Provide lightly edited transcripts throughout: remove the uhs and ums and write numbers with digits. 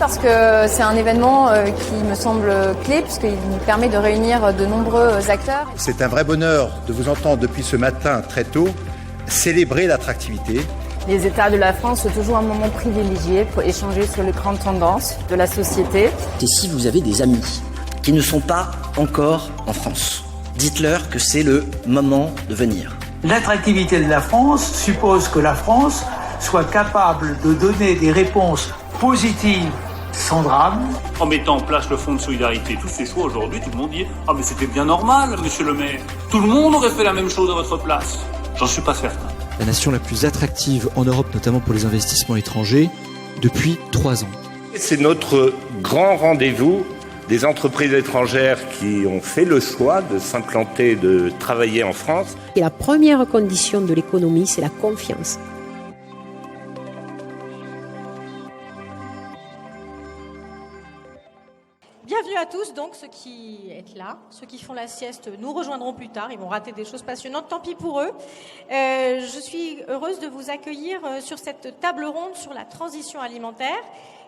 parce que c'est un événement qui me semble clé puisqu'il nous permet de réunir de nombreux acteurs. C'est un vrai bonheur de vous entendre depuis ce matin très tôt célébrer l'attractivité. Les États de la France sont toujours un moment privilégié pour échanger sur les grandes tendances de la société. Et si vous avez des amis qui ne sont pas encore en France, dites-leur que c'est le moment de venir. L'attractivité de la France suppose que la France soit capable de donner des réponses positives sans drame. En mettant en place le fonds de solidarité, tous ces choix aujourd'hui, tout le monde dit « Ah mais c'était bien normal, monsieur le maire. Tout le monde aurait fait la même chose à votre place. » J'en suis pas certain. La nation la plus attractive en Europe, notamment pour les investissements étrangers, depuis 3 ans. C'est notre grand rendez-vous des entreprises étrangères qui ont fait le choix de s'implanter, de travailler en France. Et la première condition de l'économie, c'est la confiance. Bienvenue à tous, donc ceux qui êtes là, ceux qui font la sieste nous rejoindront plus tard, ils vont rater des choses passionnantes, tant pis pour eux. Je suis heureuse de vous accueillir sur cette table ronde sur la transition alimentaire.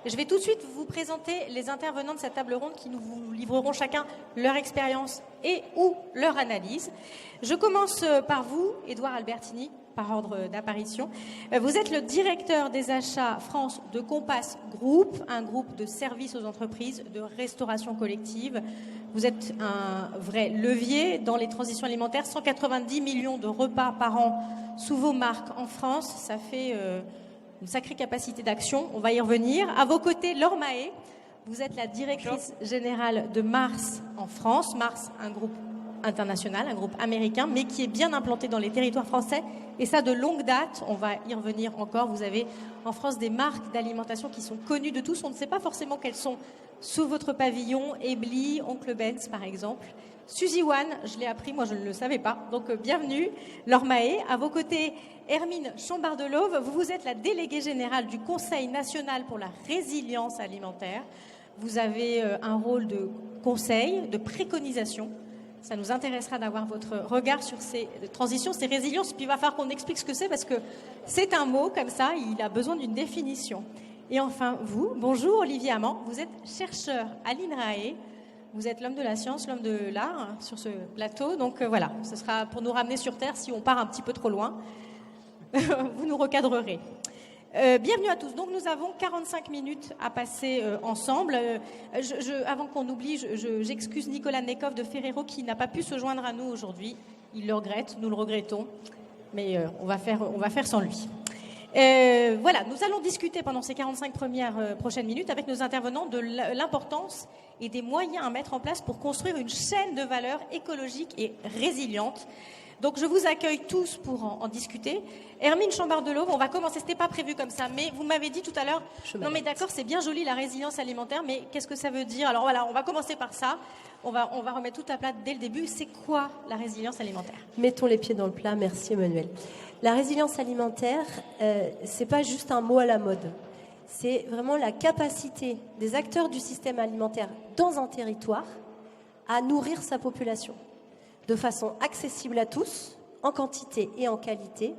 Je vais tout de suite vous présenter les intervenants de cette table ronde qui nous vous livreront chacun leur expérience et ou leur analyse. Je commence par vous, Édouard Albertini, par ordre d'apparition. Vous êtes le directeur des achats France de Compass Group, un groupe de services aux entreprises de restauration collective. Vous êtes un vrai levier dans les transitions alimentaires. 190 millions de repas par an sous vos marques en France. Ça fait une sacrée capacité d'action. On va y revenir. À vos côtés, Laure Mahé. Vous êtes la directrice générale de Mars en France. Mars, un groupe international, un groupe américain, mais qui est bien implanté dans les territoires français. Et ça, de longue date, on va y revenir encore. Vous avez en France des marques d'alimentation qui sont connues de tous. On ne sait pas forcément quelles sont sous votre pavillon. Ebly, Oncle Ben's, par exemple. Suzy One, je l'ai appris, moi je ne le savais pas. Donc bienvenue, Laure Mahé. À vos côtés, Hermine Chambard-Delauve. Vous êtes la déléguée générale du Conseil national pour la résilience alimentaire. Vous avez un rôle de conseil, de préconisation. Ça nous intéressera d'avoir votre regard sur ces transitions, ces résiliences. Puis il va falloir qu'on explique ce que c'est parce que c'est un mot comme ça, il a besoin d'une définition. Et enfin, vous, bonjour Olivier Amand, vous êtes chercheur à l'INRAE. Vous êtes l'homme de la science, l'homme de l'art sur ce plateau. Donc voilà, ce sera pour nous ramener sur Terre si on part un petit peu trop loin. Vous nous recadrerez. Bienvenue à tous. Donc nous avons 45 minutes à passer ensemble. Avant qu'on oublie, j'excuse Nicolas Nekov de Ferrero qui n'a pas pu se joindre à nous aujourd'hui. Il le regrette, nous le regrettons, mais on va faire sans lui. Voilà, nous allons discuter pendant ces 45 prochaines minutes avec nos intervenants de l'importance et des moyens à mettre en place pour construire une chaîne de valeur écologique et résiliente. Donc je vous accueille tous pour en discuter. Hermine Chambard-Delauve, on va commencer, c'était pas prévu comme ça, mais vous m'avez dit tout à l'heure, non mais d'accord, c'est bien joli la résilience alimentaire, mais qu'est-ce que ça veut dire? Alors voilà, on va commencer par ça, on va remettre tout à plat dès le début. C'est quoi la résilience alimentaire? Mettons les pieds dans le plat, merci Emmanuel. La résilience alimentaire, c'est pas juste un mot à la mode. C'est vraiment la capacité des acteurs du système alimentaire dans un territoire à nourrir sa population de façon accessible à tous, en quantité et en qualité,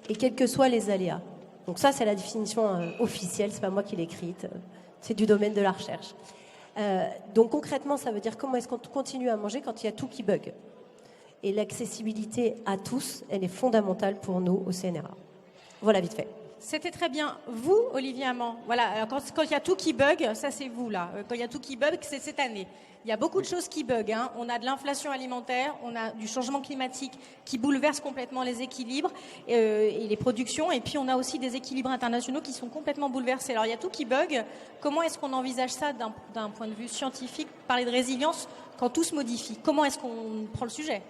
et quels que soient les aléas. Donc ça, c'est la définition officielle, c'est pas moi qui l'ai écrite, c'est du domaine de la recherche. Donc concrètement, ça veut dire comment est-ce qu'on continue à manger quand il y a tout qui bug. Et l'accessibilité à tous, elle est fondamentale pour nous au CNRA. Voilà, vite fait. C'était très bien. Vous, Olivier Amand, voilà, alors quand il y a tout qui bug, ça c'est vous là. Quand il y a tout qui bug, c'est cette année. Il y a beaucoup de choses qui bug. Hein. On a de l'inflation alimentaire, on a du changement climatique qui bouleverse complètement les équilibres et les productions. Et puis on a aussi des équilibres internationaux qui sont complètement bouleversés. Alors il y a tout qui bug. Comment est-ce qu'on envisage ça d'un point de vue scientifique? Parler de résilience quand tout se modifie. Comment est-ce qu'on prend le sujet?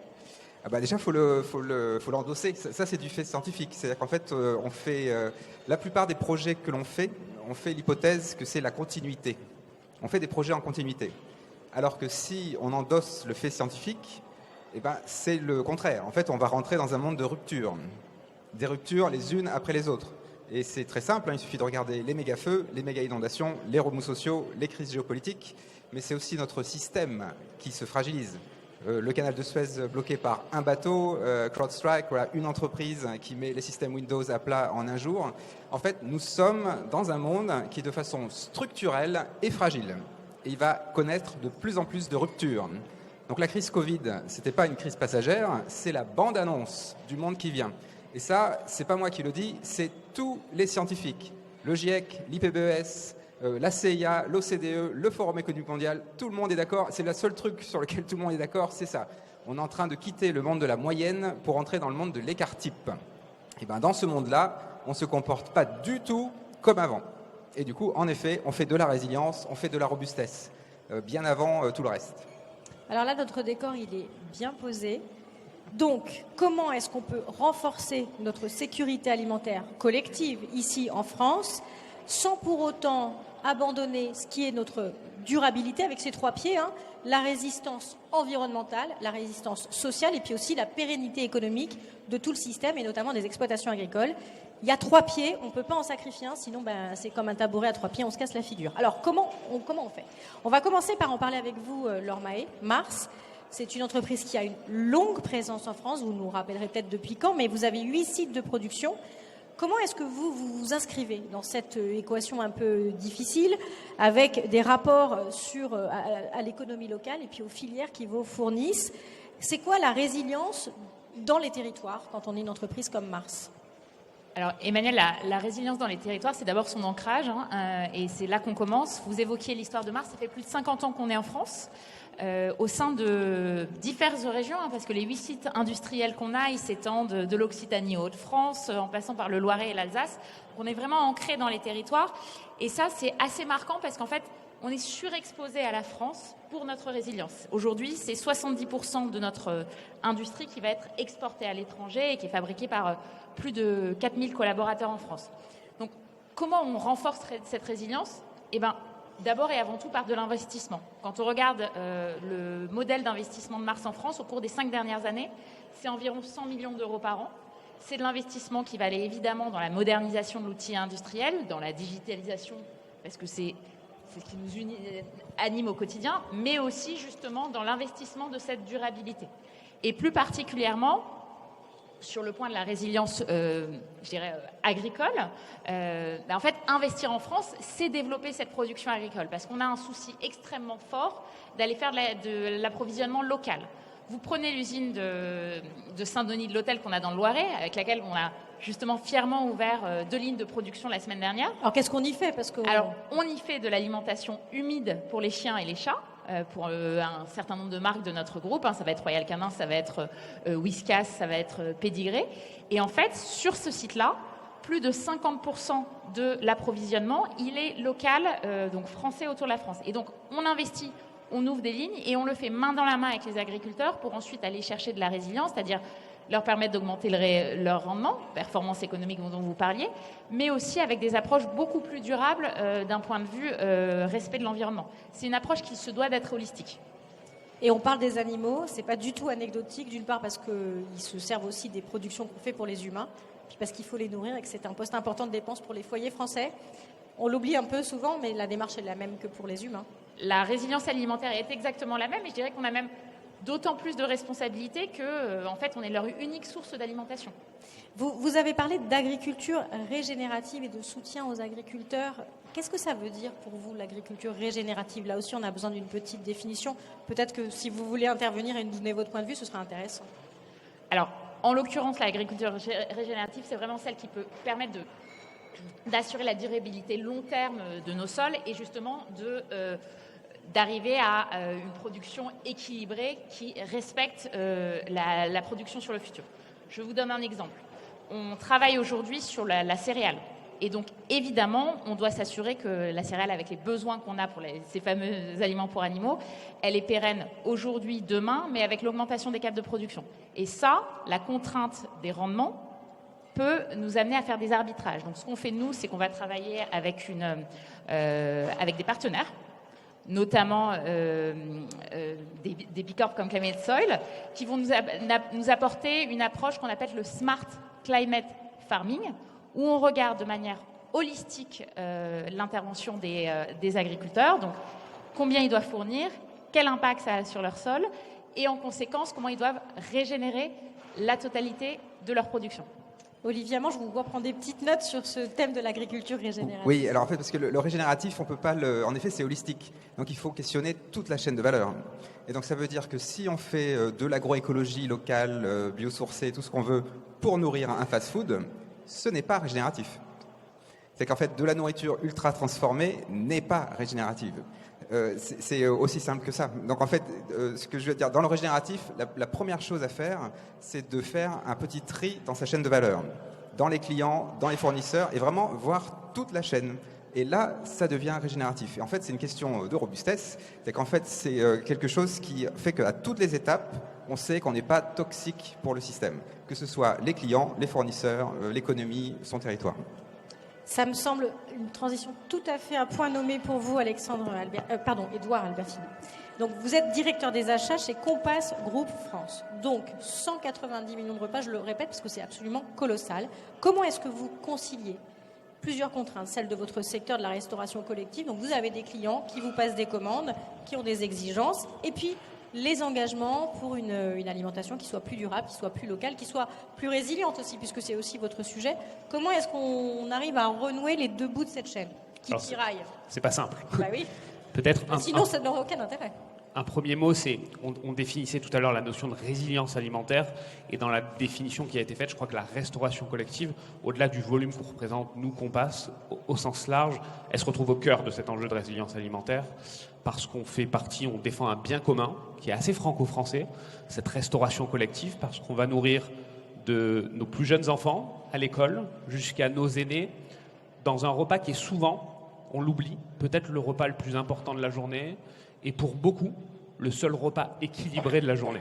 Déjà, faut l'endosser. Ça, c'est du fait scientifique. C'est-à-dire qu'en fait, on fait la plupart des projets que l'on fait, on fait l'hypothèse que c'est la continuité. On fait des projets en continuité. Alors que si on endosse le fait scientifique, c'est le contraire. En fait, on va rentrer dans un monde de ruptures. Des ruptures les unes après les autres. Et c'est très simple, il suffit de regarder les méga-feux, les méga-inondations, les remous sociaux, les crises géopolitiques. Mais c'est aussi notre système qui se fragilise. le canal de Suez bloqué par un bateau, CrowdStrike, voilà, une entreprise qui met les systèmes Windows à plat en un jour. En fait, nous sommes dans un monde qui, de façon structurelle, est fragile. Et il va connaître de plus en plus de ruptures. Donc la crise Covid, c'était pas une crise passagère, c'est la bande-annonce du monde qui vient. Et ça, c'est pas moi qui le dis, c'est tous les scientifiques. Le GIEC, l'IPBES, la CIA, l'OCDE, le Forum économique mondial, tout le monde est d'accord. C'est le seul truc sur lequel tout le monde est d'accord, c'est ça. On est en train de quitter le monde de la moyenne pour entrer dans le monde de l'écart-type. Et ben dans ce monde-là, on ne se comporte pas du tout comme avant. Et du coup, en effet, on fait de la résilience, on fait de la robustesse, bien avant tout le reste. Alors là, notre décor, il est bien posé. Donc, comment est-ce qu'on peut renforcer notre sécurité alimentaire collective ici en France, sans pour autant abandonner ce qui est notre durabilité avec ces 3 pieds, hein, la résistance environnementale, la résistance sociale et puis aussi la pérennité économique de tout le système et notamment des exploitations agricoles. Il y a 3 pieds, on ne peut pas en sacrifier un, sinon c'est comme un tabouret à 3 pieds, on se casse la figure. Alors comment on fait? On va commencer par en parler avec vous, Laure Mahé. Mars, c'est une entreprise qui a une longue présence en France, vous nous rappellerez peut-être depuis quand, mais vous avez 8 sites de production. Comment est-ce que vous vous inscrivez dans cette équation un peu difficile avec des rapports à l'économie locale et puis aux filières qui vous fournissent? C'est quoi la résilience dans les territoires quand on est une entreprise comme Mars? Alors Emmanuel, la résilience dans les territoires, c'est d'abord son ancrage, et c'est là qu'on commence. Vous évoquiez l'histoire de Mars, ça fait plus de 50 ans qu'on est en France, au sein de diverses régions, parce que les 8 sites industriels qu'on a, ils s'étendent de l'Occitanie aux Hauts-de-France, en passant par le Loiret et l'Alsace. On est vraiment ancré dans les territoires, et ça c'est assez marquant parce qu'en fait, on est surexposé à la France pour notre résilience. Aujourd'hui, c'est 70% de notre industrie qui va être exportée à l'étranger et qui est fabriquée par plus de 4000 collaborateurs en France. Donc, comment on renforce cette résilience? Eh bien, d'abord et avant tout par de l'investissement. Quand on regarde le modèle d'investissement de Mars en France, au cours des 5 dernières années, c'est environ 100 millions d'euros par an. C'est de l'investissement qui va aller évidemment dans la modernisation de l'outil industriel, dans la digitalisation, parce que c'est ce qui nous anime au quotidien, mais aussi justement dans l'investissement de cette durabilité. Et plus particulièrement, sur le point de la résilience, je dirais, agricole, en fait, investir en France, c'est développer cette production agricole, parce qu'on a un souci extrêmement fort d'aller faire de l'approvisionnement local. Vous prenez l'usine de Saint-Denis de l'Hôtel qu'on a dans le Loiret, avec laquelle on a justement fièrement ouvert 2 lignes de production la semaine dernière. Alors qu'est-ce qu'on y fait? Alors, on y fait de l'alimentation humide pour les chiens et les chats, pour un certain nombre de marques de notre groupe. Ça va être Royal Canin, ça va être Whiskas, ça va être Pédigré. Et en fait, sur ce site-là, plus de 50% de l'approvisionnement, il est local, donc français autour de la France. Et donc, on investit, on ouvre des lignes et on le fait main dans la main avec les agriculteurs pour ensuite aller chercher de la résilience, c'est-à-dire leur permettre d'augmenter leur rendement, performance économique dont vous parliez, mais aussi avec des approches beaucoup plus durables d'un point de vue respect de l'environnement. C'est une approche qui se doit d'être holistique. Et on parle des animaux, c'est pas du tout anecdotique, d'une part parce qu'ils se servent aussi des productions qu'on fait pour les humains, puis parce qu'il faut les nourrir et que c'est un poste important de dépense pour les foyers français. On l'oublie un peu souvent, mais la démarche est la même que pour les humains. La résilience alimentaire est exactement la même, et je dirais qu'on a même d'autant plus de responsabilités en fait, on est leur unique source d'alimentation. Vous avez parlé d'agriculture régénérative et de soutien aux agriculteurs. Qu'est-ce que ça veut dire pour vous, l'agriculture régénérative? Là aussi, on a besoin d'une petite définition. Peut-être que si vous voulez intervenir et nous donner votre point de vue, ce sera intéressant. Alors, en l'occurrence, l'agriculture régénérative, c'est vraiment celle qui peut permettre d'assurer la durabilité long terme de nos sols et justement d'arriver à une production équilibrée qui respecte la production sur le futur. Je vous donne un exemple. On travaille aujourd'hui sur la céréale. Et donc, évidemment, on doit s'assurer que la céréale, avec les besoins qu'on a pour ces fameux aliments pour animaux, elle est pérenne aujourd'hui, demain, mais avec l'augmentation des caps de production. Et ça, la contrainte des rendements peut nous amener à faire des arbitrages. Donc, ce qu'on fait, nous, c'est qu'on va travailler avec des partenaires, notamment des bicorps comme Climate Soil, qui vont nous apporter une approche qu'on appelle le Smart Climate Farming, où on regarde de manière holistique l'intervention des agriculteurs, donc combien ils doivent fournir, quel impact ça a sur leur sol, et en conséquence, comment ils doivent régénérer la totalité de leur production. Olivier Amand, je vous vois prendre des petites notes sur ce thème de l'agriculture régénérative. Oui, alors en fait, parce que le régénératif, on peut pas le... En effet, c'est holistique. Donc il faut questionner toute la chaîne de valeur. Et donc ça veut dire que si on fait de l'agroécologie locale, biosourcée, tout ce qu'on veut, pour nourrir un fast-food, ce n'est pas régénératif. C'est qu'en fait, de la nourriture ultra transformée n'est pas régénérative. C'est aussi simple que ça. Donc en fait, ce que je veux dire, dans le régénératif, la première chose à faire, c'est de faire un petit tri dans sa chaîne de valeur, dans les clients, dans les fournisseurs, et vraiment voir toute la chaîne. Et là, ça devient régénératif. Et en fait, c'est une question de robustesse. C'est qu'en fait, c'est quelque chose qui fait qu'à toutes les étapes, on sait qu'on n'est pas toxique pour le système, que ce soit les clients, les fournisseurs, l'économie, son territoire. Ça me semble une transition tout à fait à point nommé pour vous, Édouard Albertini. Donc, vous êtes directeur des achats chez Compass Group France. Donc, 190 millions de repas, je le répète, parce que c'est absolument colossal. Comment est-ce que vous conciliez plusieurs contraintes, celles de votre secteur de la restauration collective? Donc, vous avez des clients qui vous passent des commandes, qui ont des exigences, et puis les engagements pour une alimentation qui soit plus durable, qui soit plus locale, qui soit plus résiliente aussi, puisque c'est aussi votre sujet. Comment est-ce qu'on arrive à renouer les deux bouts de cette chaîne qui tiraille? C'est pas simple. Bah oui. Peut-être sinon, ça n'aurait aucun intérêt. Un premier mot, c'est, on définissait tout à l'heure la notion de résilience alimentaire, et dans la définition qui a été faite, je crois que la restauration collective, au-delà du volume qu'on représente, nous, Compass, au sens large, elle se retrouve au cœur de cet enjeu de résilience alimentaire, parce qu'on fait partie, on défend un bien commun qui est assez franco-français, cette restauration collective, parce qu'on va nourrir de nos plus jeunes enfants à l'école jusqu'à nos aînés dans un repas qui est souvent, on l'oublie, peut-être le repas le plus important de la journée, et pour beaucoup, le seul repas équilibré de la journée.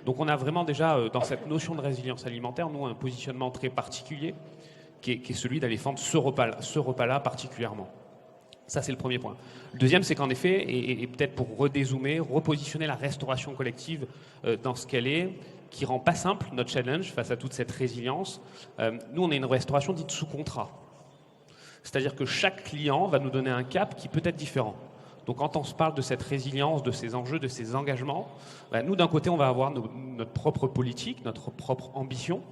Donc on a vraiment déjà, dans cette notion de résilience alimentaire, nous, un positionnement très particulier, qui est celui d'aller défendre ce repas-là particulièrement. Ça, c'est le premier point. Le deuxième, c'est qu'en effet, et peut-être pour redézoomer, repositionner la restauration collective dans ce qu'elle est, qui rend pas simple notre challenge face à toute cette résilience. Nous, on est une restauration dite sous contrat. C'est-à-dire que chaque client va nous donner un cap qui peut être différent. Donc quand on se parle de cette résilience, de ces enjeux, de ces engagements, nous d'un côté on va avoir notre propre politique, notre propre ambition.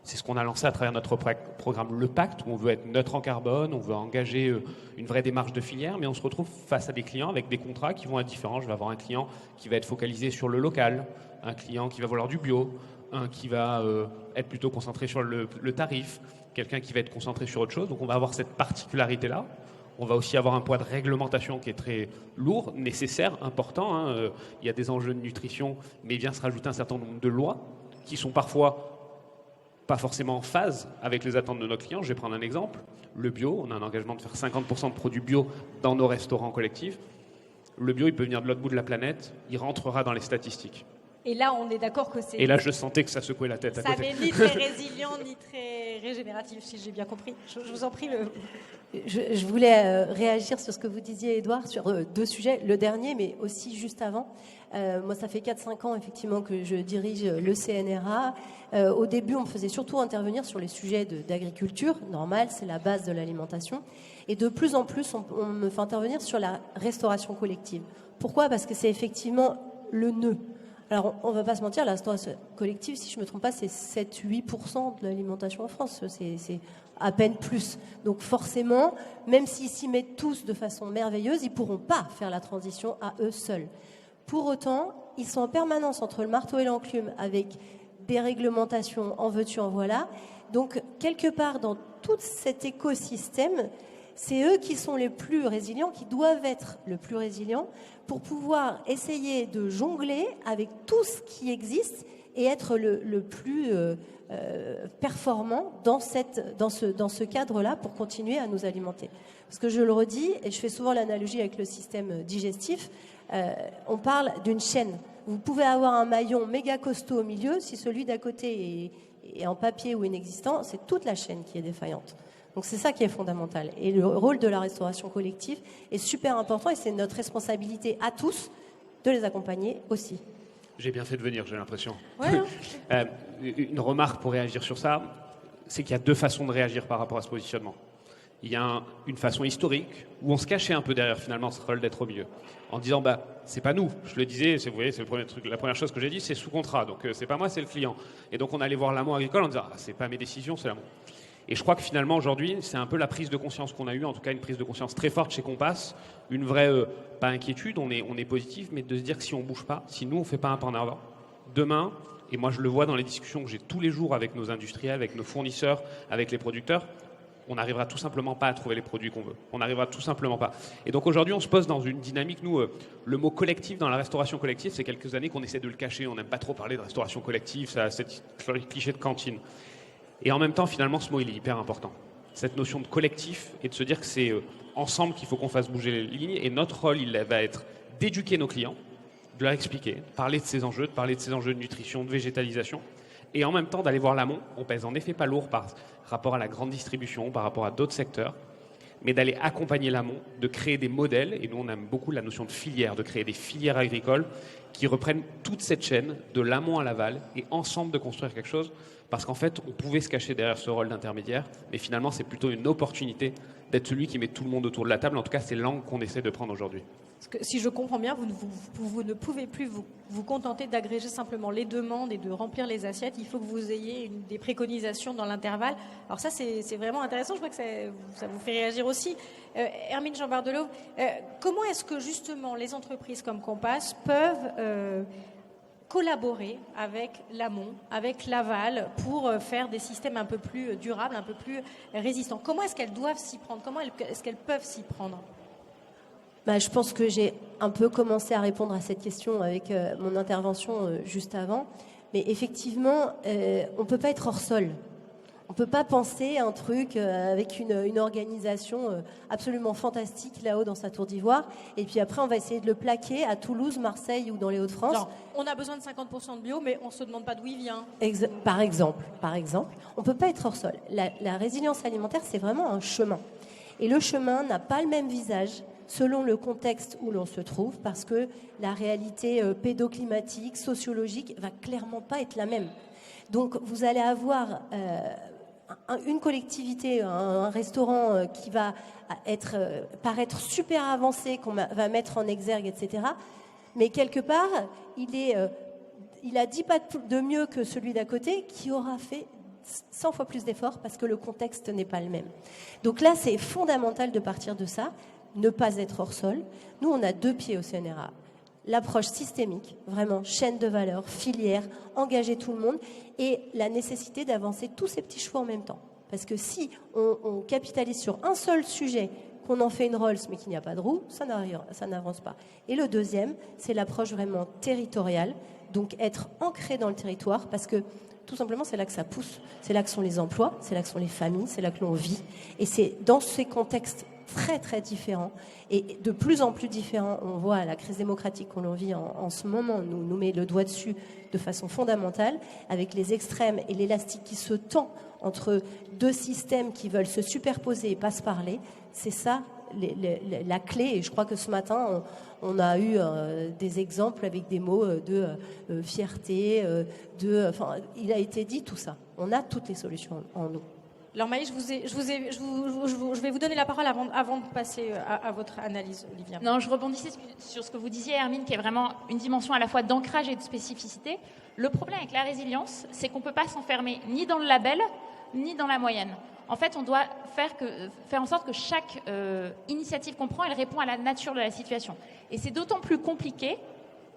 C'est ce qu'on a lancé à travers notre programme Le Pacte, où on veut être neutre en carbone, on veut engager une vraie démarche de filière, mais on se retrouve face à des clients avec des contrats qui vont être différents. Je vais avoir un client qui va être focalisé sur le local, un client qui va vouloir du bio, un qui va être plutôt concentré sur le tarif, quelqu'un qui va être concentré sur autre chose. Donc on va avoir cette particularité-là. On va aussi avoir un poids de réglementation qui est très lourd, nécessaire, important. Il y a des enjeux de nutrition, mais il vient se rajouter un certain nombre de lois qui sont parfois pas forcément en phase avec les attentes de nos clients. Je vais prendre un exemple. Le bio, on a un engagement de faire 50% de produits bio dans nos restaurants collectifs. Le bio, il peut venir de l'autre bout de la planète, il rentrera dans les statistiques. Et là, on est d'accord que c'est... Et là, je sentais que ça secouait la tête à côté. Ça n'est ni très résilient, ni très régénératif, si j'ai bien compris. Je vous en prie. Je voulais réagir sur ce que vous disiez, Édouard, sur deux sujets. Le dernier, mais aussi juste avant. Moi, ça fait 4-5 ans, effectivement, que je dirige le CNRA. Au début, on me faisait surtout intervenir sur les sujets d'agriculture. Normal, c'est la base de l'alimentation. Et de plus en plus, on me fait intervenir sur la restauration collective. Pourquoi ? Parce que c'est effectivement le nœud. Alors, on ne va pas se mentir, la restauration collective, si je ne me trompe pas, c'est 7-8% de l'alimentation en France. C'est à peine plus. Donc forcément, même s'ils s'y mettent tous de façon merveilleuse, ils ne pourront pas faire la transition à eux seuls. Pour autant, ils sont en permanence entre le marteau et l'enclume avec des réglementations, en veux-tu, en voilà. Donc, quelque part, dans tout cet écosystème, c'est eux qui sont les plus résilients, qui doivent être le plus résilients pour pouvoir essayer de jongler avec tout ce qui existe et être le plus performant dans ce cadre-là pour continuer à nous alimenter. Parce que je le redis, et je fais souvent l'analogie avec le système digestif, on parle d'une chaîne. Vous pouvez avoir un maillon méga costaud au milieu, si celui d'à côté est en papier ou inexistant, c'est toute la chaîne qui est défaillante. Donc c'est ça qui est fondamental. Et le rôle de la restauration collective est super important et c'est notre responsabilité à tous de les accompagner aussi. J'ai bien fait de venir, j'ai l'impression. Ouais. Une remarque pour réagir sur ça, c'est qu'il y a deux façons de réagir par rapport à ce positionnement. il y a une façon historique où on se cachait un peu derrière finalement ce rôle d'être au milieu, en disant c'est pas nous. Je le disais, vous voyez, c'est le premier truc, la première chose que j'ai dit, c'est sous contrat, donc c'est pas moi, c'est le client. Et donc on allait voir l'amont agricole en disant c'est pas mes décisions, c'est l'amont. Et je crois que finalement aujourd'hui, c'est un peu la prise de conscience qu'on a eue, en tout cas une prise de conscience très forte chez Compass, une vraie pas inquiétude, on est positif, mais de se dire que si on bouge pas, si nous on fait pas un pas en avant, demain. Et moi, je le vois dans les discussions que j'ai tous les jours avec nos industriels, avec nos fournisseurs, avec les producteurs, on n'arrivera tout simplement pas à trouver les produits qu'on veut. On n'arrivera tout simplement pas. Et donc aujourd'hui, on se pose dans une dynamique, nous, le mot collectif dans la restauration collective, c'est quelques années qu'on essaie de le cacher. On n'aime pas trop parler de restauration collective, ça a cette cliché de cantine. Et en même temps, finalement, ce mot, il est hyper important. Cette notion de collectif et de se dire que c'est ensemble qu'il faut qu'on fasse bouger les lignes. Et notre rôle, il va être d'éduquer nos clients, de leur expliquer, de parler de ces enjeux, de nutrition, de végétalisation, et en même temps d'aller voir l'amont. On pèse en effet pas lourd par rapport à la grande distribution, par rapport à d'autres secteurs, mais d'aller accompagner l'amont, de créer des modèles, et nous on aime beaucoup la notion de filière, de créer des filières agricoles qui reprennent toute cette chaîne, de l'amont à l'aval, et ensemble de construire quelque chose, parce qu'en fait on pouvait se cacher derrière ce rôle d'intermédiaire, mais finalement c'est plutôt une opportunité d'être celui qui met tout le monde autour de la table. En tout cas, c'est l'angle qu'on essaie de prendre aujourd'hui. Parce que, si je comprends bien, vous ne pouvez plus vous contenter d'agréger simplement les demandes et de remplir les assiettes. Il faut que vous ayez des préconisations dans l'intervalle. Alors ça, c'est vraiment intéressant. Je crois que ça vous fait réagir aussi. Hermine Jean Bardelot, comment est-ce que justement les entreprises comme Compass peuvent collaborer avec l'amont, avec l'aval, pour faire des systèmes un peu plus durables, un peu plus résistants? Comment est-ce qu'elles doivent s'y prendre? Comment est-ce qu'elles peuvent s'y prendre? Je pense que j'ai un peu commencé à répondre à cette question avec mon intervention juste avant. Mais effectivement, on ne peut pas être hors sol. On ne peut pas penser un truc avec une organisation absolument fantastique là-haut dans sa tour d'ivoire. Et puis après, on va essayer de le plaquer à Toulouse, Marseille ou dans les Hauts-de-France. Non, on a besoin de 50% de bio, mais on ne se demande pas d'où il vient. Par exemple, on ne peut pas être hors sol. La résilience alimentaire, c'est vraiment un chemin. Et le chemin n'a pas le même visage selon le contexte où l'on se trouve, parce que la réalité pédoclimatique, sociologique, va clairement pas être la même. Donc vous allez avoir une collectivité, un restaurant qui va paraître super avancé, qu'on va mettre en exergue, etc. Mais quelque part, il a 10 pas de mieux que celui d'à côté, qui aura fait 100 fois plus d'efforts parce que le contexte n'est pas le même. Donc là, c'est fondamental de partir de ça, ne pas être hors sol. Nous, on a 2 pieds au CNRA. L'approche systémique, vraiment chaîne de valeur, filière, engager tout le monde, et la nécessité d'avancer tous ces petits choix en même temps. Parce que si on capitalise sur un seul sujet, qu'on en fait une Rolls mais qu'il n'y a pas de roue, ça n'avance pas. Et le deuxième, c'est l'approche vraiment territoriale, donc être ancré dans le territoire, parce que tout simplement, c'est là que ça pousse, c'est là que sont les emplois, c'est là que sont les familles, c'est là que l'on vit. Et c'est dans ces contextes très très différents et de plus en plus différents, on voit la crise démocratique qu'on vit en ce moment nous met le doigt dessus de façon fondamentale, avec les extrêmes et l'élastique qui se tend entre 2 systèmes qui veulent se superposer et pas se parler. C'est ça la clé, et je crois que ce matin on a eu des exemples avec des mots de fierté, il a été dit tout ça. On a toutes les solutions en nous. Alors Maï, je vais vous donner la parole avant de passer à votre analyse, Olivia. Non, je rebondissais sur ce que vous disiez, Hermine, qui est vraiment une dimension à la fois d'ancrage et de spécificité. Le problème avec la résilience, c'est qu'on ne peut pas s'enfermer ni dans le label, ni dans la moyenne. En fait, on doit faire en sorte que chaque initiative qu'on prend, elle répond à la nature de la situation. Et c'est d'autant plus compliqué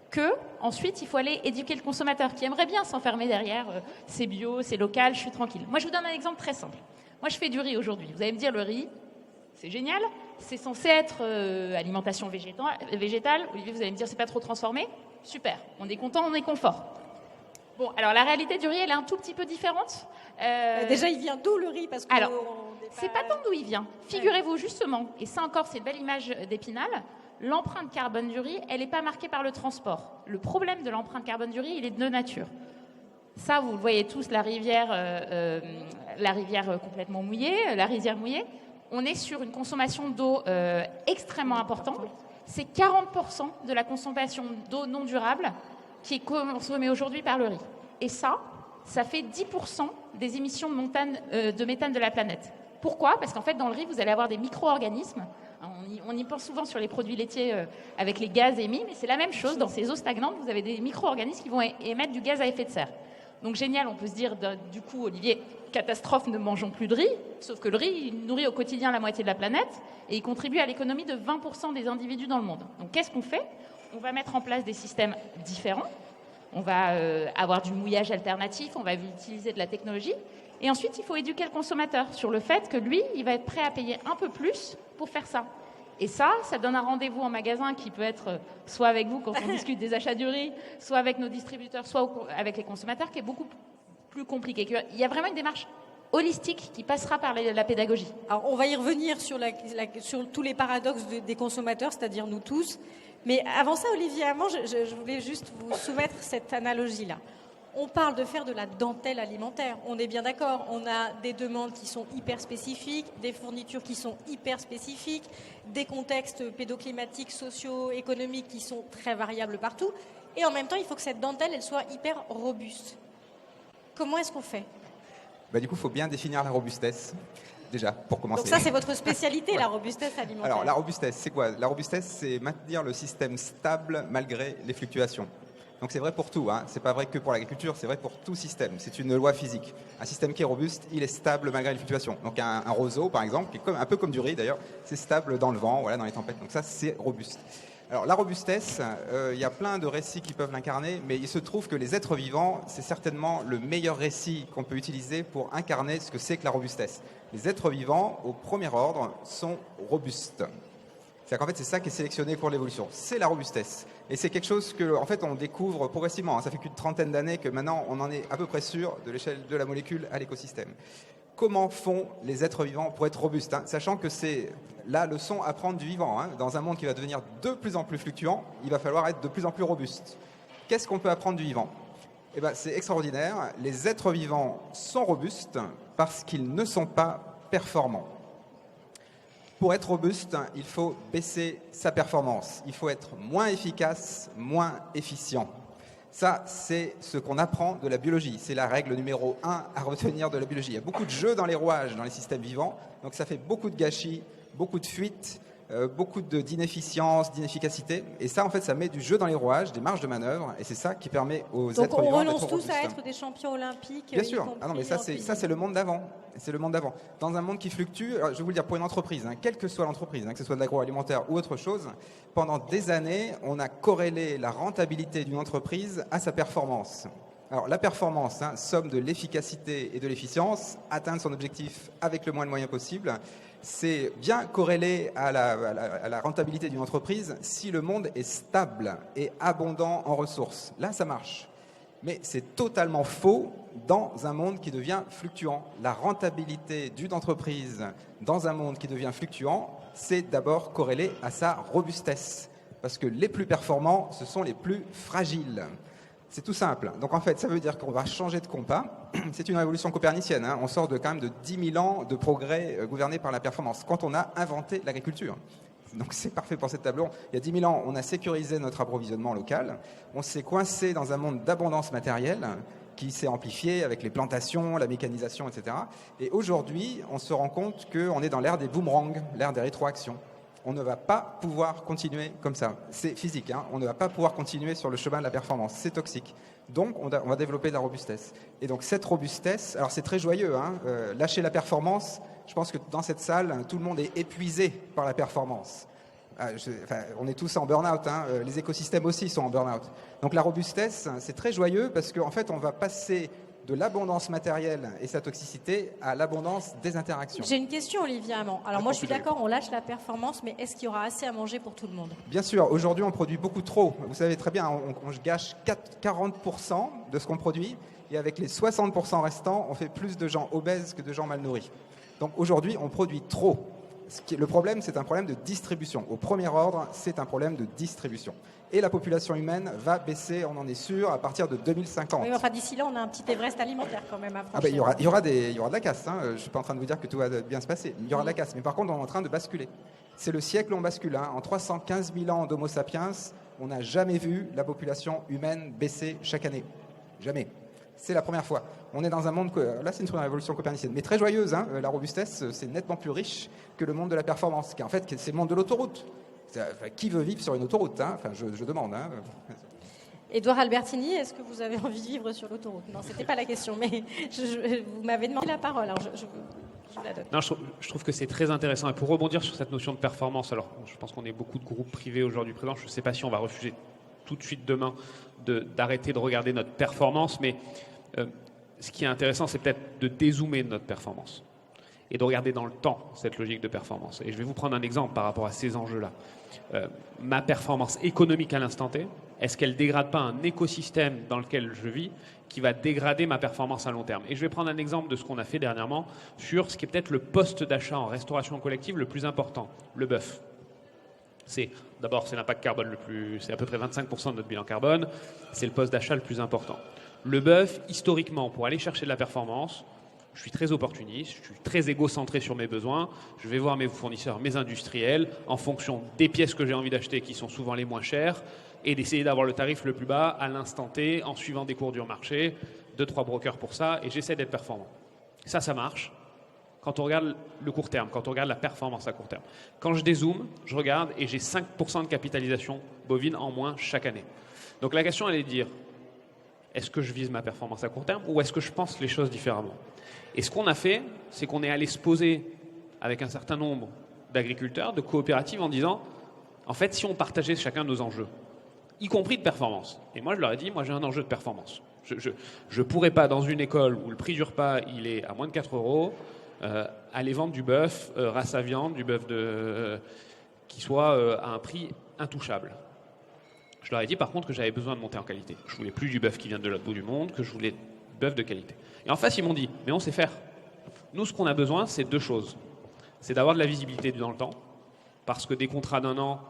que, ensuite, il faut aller éduquer le consommateur qui aimerait bien s'enfermer derrière c'est bio, c'est local, je suis tranquille. Moi, je vous donne un exemple très simple. Moi, je fais du riz aujourd'hui. Vous allez me dire, le riz, c'est génial, c'est censé être alimentation végétale. Olivier, vous allez me dire, c'est pas trop transformé. Super, on est content, on est confort. Bon, alors la réalité du riz, elle est un tout petit peu différente. Déjà, il vient d'où le riz? Alors, c'est pas tant d'où il vient. Figurez-vous justement, et ça encore, c'est une belle image d'Épinal, l'empreinte carbone du riz, elle n'est pas marquée par le transport. Le problème de l'empreinte carbone du riz, il est de nature. Ça, vous le voyez tous, la rivière complètement mouillée, la rizière mouillée. On est sur une consommation d'eau extrêmement importante. C'est 40% de la consommation d'eau non durable qui est consommée aujourd'hui par le riz. Et ça fait 10% des émissions de méthane de la planète. Pourquoi ? Parce qu'en fait, dans le riz, vous allez avoir des micro-organismes. On y pense souvent sur les produits laitiers avec les gaz émis, mais c'est la même chose. Dans ces eaux stagnantes, vous avez des micro-organismes qui vont émettre du gaz à effet de serre. Donc génial, on peut se dire, du coup, Olivier, catastrophe, ne mangeons plus de riz. Sauf que le riz, il nourrit au quotidien la moitié de la planète et il contribue à l'économie de 20% des individus dans le monde. Donc qu'est-ce qu'on fait ? On va mettre en place des systèmes différents. On va avoir du mouillage alternatif, on va utiliser de la technologie. Et ensuite, il faut éduquer le consommateur sur le fait que lui, il va être prêt à payer un peu plus pour faire ça. Et ça donne un rendez-vous en magasin qui peut être soit avec vous quand on discute des achats du riz, soit avec nos distributeurs, soit avec les consommateurs, qui est beaucoup plus compliqué. Il y a vraiment une démarche holistique qui passera par la pédagogie. Alors, on va y revenir sur tous les paradoxes des consommateurs, c'est-à-dire nous tous. Mais avant ça, Olivier Hamon, je voulais juste vous soumettre cette analogie-là. On parle de faire de la dentelle alimentaire. On est bien d'accord. On a des demandes qui sont hyper spécifiques, des fournitures qui sont hyper spécifiques, des contextes pédoclimatiques, socio-économiques qui sont très variables partout. Et en même temps, il faut que cette dentelle, elle soit hyper robuste. Comment est-ce qu'on fait ? Du coup, il faut bien définir la robustesse, déjà, pour commencer. Donc ça, c'est votre spécialité, la robustesse alimentaire. Alors, la robustesse, c'est quoi ? La robustesse, c'est maintenir le système stable malgré les fluctuations. Donc c'est vrai pour tout, hein. C'est pas vrai que pour l'agriculture, c'est vrai pour tout système. C'est une loi physique. Un système qui est robuste, il est stable malgré les fluctuations. Donc un roseau, par exemple, qui est un peu comme du riz d'ailleurs, c'est stable dans le vent, voilà, dans les tempêtes. Donc ça, c'est robuste. Alors la robustesse, il y a plein de récits qui peuvent l'incarner, mais il se trouve que les êtres vivants, c'est certainement le meilleur récit qu'on peut utiliser pour incarner ce que c'est que la robustesse. Les êtres vivants, au premier ordre, sont robustes. C'est-à-dire qu'en fait, c'est ça qui est sélectionné pour l'évolution. C'est la robustesse. Et c'est quelque chose que, en fait, on découvre progressivement. Ça fait qu'une trentaine d'années que maintenant, on en est à peu près sûr de l'échelle de la molécule à l'écosystème. Comment font les êtres vivants pour être robustes, hein, sachant que c'est la leçon à prendre du vivant. Hein. Dans un monde qui va devenir de plus en plus fluctuant, il va falloir être de plus en plus robuste. Qu'est-ce qu'on peut apprendre du vivant ? Eh ben, c'est extraordinaire. Les êtres vivants sont robustes parce qu'ils ne sont pas performants. Pour être robuste, il faut baisser sa performance. Il faut être moins efficace, moins efficient. Ça, c'est ce qu'on apprend de la biologie. C'est la règle numéro 1 à retenir de la biologie. Il y a beaucoup de jeux dans les rouages, dans les systèmes vivants. Donc ça fait beaucoup de gâchis, beaucoup de fuites, beaucoup d'inefficience, d'inefficacité. Et ça, en fait, ça met du jeu dans les rouages, des marges de manœuvre. Et c'est ça qui permet aux êtres vivants d'être robustes. Donc on renonce tous à être des champions olympiques. Bien sûr. Ah non, mais ça, c'est le monde d'avant. C'est le monde d'avant. Dans un monde qui fluctue, alors, je vais vous le dire, pour une entreprise, hein, quelle que soit l'entreprise, hein, que ce soit de l'agroalimentaire ou autre chose, pendant des années, on a corrélé la rentabilité d'une entreprise à sa performance. Alors la performance, hein, somme de l'efficacité et de l'efficience, atteindre son objectif avec le moins de moyens possible, c'est bien corrélé à la rentabilité d'une entreprise si le monde est stable et abondant en ressources. Là, ça marche. Mais c'est totalement faux dans un monde qui devient fluctuant. La rentabilité d'une entreprise dans un monde qui devient fluctuant, c'est d'abord corrélé à sa robustesse. Parce que les plus performants, ce sont les plus fragiles. C'est tout simple. Donc en fait, ça veut dire qu'on va changer de compas. C'est une révolution copernicienne. Hein. On sort de quand même de 10 000 ans de progrès gouvernés par la performance. Quand on a inventé l'agriculture. Donc c'est parfait pour cette table ronde. Il y a 10 000 ans, on a sécurisé notre approvisionnement local. On s'est coincé dans un monde d'abondance matérielle qui s'est amplifié avec les plantations, la mécanisation, etc. Et aujourd'hui, on se rend compte qu'on est dans l'ère des boomerangs, l'ère des rétroactions. On ne va pas pouvoir continuer comme ça. C'est physique, hein. On ne va pas pouvoir continuer sur le chemin de la performance. C'est toxique. Donc, on va développer de la robustesse. Et donc, cette robustesse, alors c'est très joyeux, hein. Lâcher la performance, je pense que dans cette salle, tout le monde est épuisé par la performance. On est tous en burn-out, hein. Les écosystèmes aussi sont en burn-out. Donc, la robustesse, c'est très joyeux parce qu'en fait, on va passer de l'abondance matérielle et sa toxicité à l'abondance des interactions. J'ai une question, Olivier Hamon. Alors moi, je suis d'accord, on lâche la performance, mais est-ce qu'il y aura assez à manger pour tout le monde ? Bien sûr. Aujourd'hui, on produit beaucoup trop. Vous savez très bien, on gâche 40% de ce qu'on produit, et avec les 60% restants, on fait plus de gens obèses que de gens mal nourris. Donc aujourd'hui, on produit trop. Le problème, c'est un problème de distribution. Au premier ordre, c'est un problème de distribution. Et la population humaine va baisser, on en est sûr, à partir de 2050. Oui, enfin, d'ici là, on a un petit Everest alimentaire quand même à franchir. Ah ben, il y aura de la casse. Hein. Je ne suis pas en train de vous dire que tout va bien se passer. Il y aura de la casse. Mais par contre, on est en train de basculer. C'est le siècle où on bascule. Hein. En 315 000 ans d'Homo sapiens, on n'a jamais vu la population humaine baisser chaque année. Jamais. C'est la première fois. On est dans un monde, là c'est une révolution copernicienne, mais très joyeuse. Hein. La robustesse, c'est nettement plus riche que le monde de la performance, qui en fait c'est le monde de l'autoroute. Qui veut vivre sur une autoroute, hein? Enfin, je demande. Hein. Édouard Albertini, est-ce que vous avez envie de vivre sur l'autoroute? Non, c'était pas la question, mais vous m'avez demandé la parole, alors je vous la donne. Non, je trouve que c'est très intéressant. Et pour rebondir sur cette notion de performance, alors je pense qu'on est beaucoup de groupes privés aujourd'hui présents. Je ne sais pas si on va refuser tout de suite demain d'arrêter de regarder notre performance, mais ce qui est intéressant, c'est peut-être de dézoomer de notre performance et de regarder dans le temps cette logique de performance. Et je vais vous prendre un exemple par rapport à ces enjeux-là. Ma performance économique à l'instant T, est-ce qu'elle ne dégrade pas un écosystème dans lequel je vis qui va dégrader ma performance à long terme? Et je vais prendre un exemple de ce qu'on a fait dernièrement sur ce qui est peut-être le poste d'achat en restauration collective le plus important, le bœuf. D'abord, c'est l'impact carbone c'est à peu près 25% de notre bilan carbone, c'est le poste d'achat le plus important. Le bœuf, historiquement, pour aller chercher de la performance, je suis très opportuniste, je suis très égocentré sur mes besoins, je vais voir mes fournisseurs, mes industriels, en fonction des pièces que j'ai envie d'acheter qui sont souvent les moins chères, et d'essayer d'avoir le tarif le plus bas à l'instant T, en suivant des cours du marché, 2-3 brokers pour ça, et j'essaie d'être performant. Ça marche quand on regarde le court terme, quand on regarde la performance à court terme. Quand je dézoome, je regarde et j'ai 5% de capitalisation bovine en moins chaque année. Donc la question, elle est de dire, est-ce que je vise ma performance à court terme ou est-ce que je pense les choses différemment? Et ce qu'on a fait, c'est qu'on est allé se poser avec un certain nombre d'agriculteurs, de coopératives en disant, en fait, si on partageait chacun nos enjeux, y compris de performance. Et moi, je leur ai dit, moi, j'ai un enjeu de performance. Je ne pourrais pas, dans une école où le prix du repas, il est à moins de 4 €, aller vendre du bœuf, race à viande, du bœuf qui soit à un prix intouchable. Je leur ai dit, par contre, que j'avais besoin de monter en qualité. Je voulais plus du bœuf qui vient de l'autre bout du monde, que je voulais du bœuf de qualité. Et en face, ils m'ont dit, mais on sait faire. Nous, ce qu'on a besoin, c'est 2 choses. C'est d'avoir de la visibilité dans le temps, parce que des contrats d'1 an,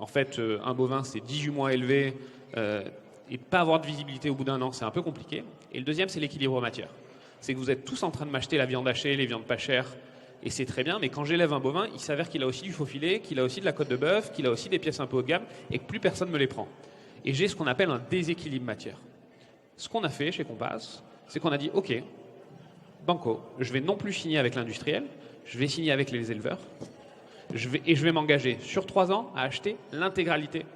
en fait, un bovin, c'est 18 mois élevé, et pas avoir de visibilité au bout d'1 an, c'est un peu compliqué. Et le deuxième, c'est l'équilibre matière. C'est que vous êtes tous en train de m'acheter la viande hachée, les viandes pas chères, et c'est très bien, mais quand j'élève un bovin, il s'avère qu'il a aussi du faux filet, qu'il a aussi de la côte de bœuf, qu'il a aussi des pièces un peu haut de gamme, et que plus personne ne me les prend. Et j'ai ce qu'on appelle un déséquilibre matière. Ce qu'on a fait chez Compass, c'est qu'on a dit, OK, banco, je vais non plus signer avec l'industriel, je vais signer avec les éleveurs, je vais m'engager sur 3 ans à acheter l'intégralité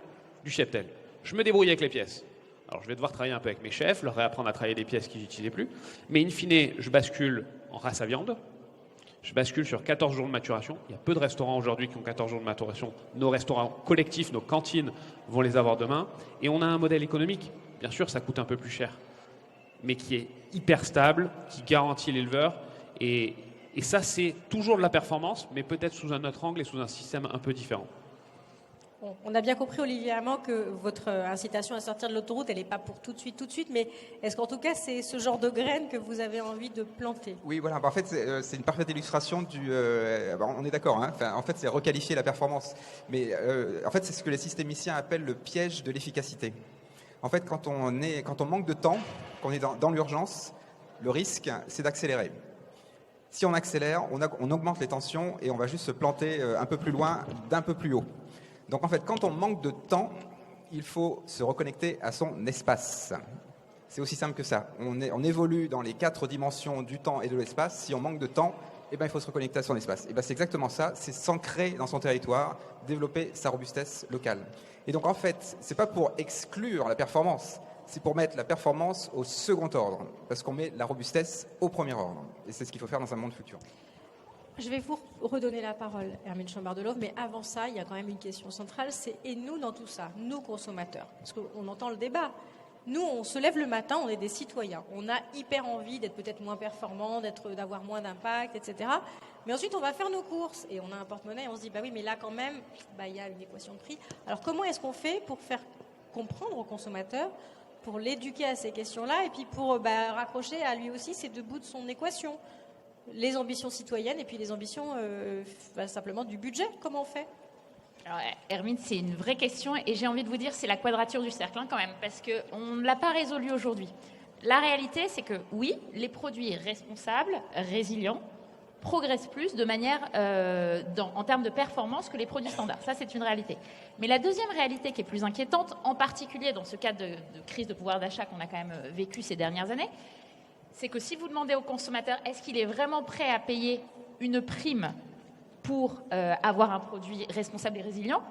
du cheptel. Je me débrouille avec les pièces. Alors, je vais devoir travailler un peu avec mes chefs, leur réapprendre à travailler des pièces qu'ils n'utilisaient plus. Mais in fine, je bascule en race à viande. Je bascule sur 14 jours de maturation. Il y a peu de restaurants aujourd'hui qui ont 14 jours de maturation. Nos restaurants collectifs, nos cantines vont les avoir demain. Et on a un modèle économique. Bien sûr, ça coûte un peu plus cher, mais qui est hyper stable, qui garantit l'éleveur. Et ça, c'est toujours de la performance, mais peut-être sous un autre angle et sous un système un peu différent. Bon, on a bien compris, Olivier Hamon, que votre incitation à sortir de l'autoroute, elle n'est pas pour tout de suite, mais est-ce qu'en tout cas, c'est ce genre de graines que vous avez envie de planter? Oui, voilà. En fait, c'est une parfaite illustration du... on est d'accord, hein. Enfin, en fait, c'est requalifier la performance. Mais en fait, c'est ce que les systémiciens appellent le piège de l'efficacité. En fait, quand on manque de temps, qu'on est dans l'urgence, le risque, c'est d'accélérer. Si on accélère, on augmente les tensions et on va juste se planter un peu plus loin, d'un peu plus haut. Donc en fait, quand on manque de temps, il faut se reconnecter à son espace. C'est aussi simple que ça. On évolue dans les 4 dimensions du temps et de l'espace. Si on manque de temps, il faut se reconnecter à son espace. C'est exactement ça, c'est s'ancrer dans son territoire, développer sa robustesse locale. Et donc en fait, c'est pas pour exclure la performance, c'est pour mettre la performance au second ordre, parce qu'on met la robustesse au premier ordre. Et c'est ce qu'il faut faire dans un monde futur. Je vais vous redonner la parole, Hermine Chambard-Delhomme, mais avant ça, il y a quand même une question centrale, c'est et nous dans tout ça, nous consommateurs, parce qu'on entend le débat. Nous, on se lève le matin, on est des citoyens, on a hyper envie d'être peut-être moins performants, d'avoir moins d'impact, etc. Mais ensuite, on va faire nos courses et on a un porte-monnaie et on se dit, bah oui, mais là quand même, il y a une équation de prix. Alors comment est-ce qu'on fait pour faire comprendre aux consommateurs, pour l'éduquer à ces questions-là et puis pour raccrocher à lui aussi ces 2 bouts de son équation? Les ambitions citoyennes et puis les ambitions simplement du budget. Comment on fait? Alors, Hermine, c'est une vraie question et j'ai envie de vous dire c'est la quadrature du cercle quand même, parce qu'on ne l'a pas résolu aujourd'hui. La réalité, c'est que oui, les produits responsables, résilients, progressent plus de manière, en termes de performance, que les produits standards. Ça, c'est une réalité. Mais la deuxième réalité qui est plus inquiétante, en particulier dans ce cadre de crise de pouvoir d'achat qu'on a quand même vécu ces dernières années, c'est que si vous demandez au consommateur est-ce qu'il est vraiment prêt à payer une prime pour avoir un produit responsable et résilient,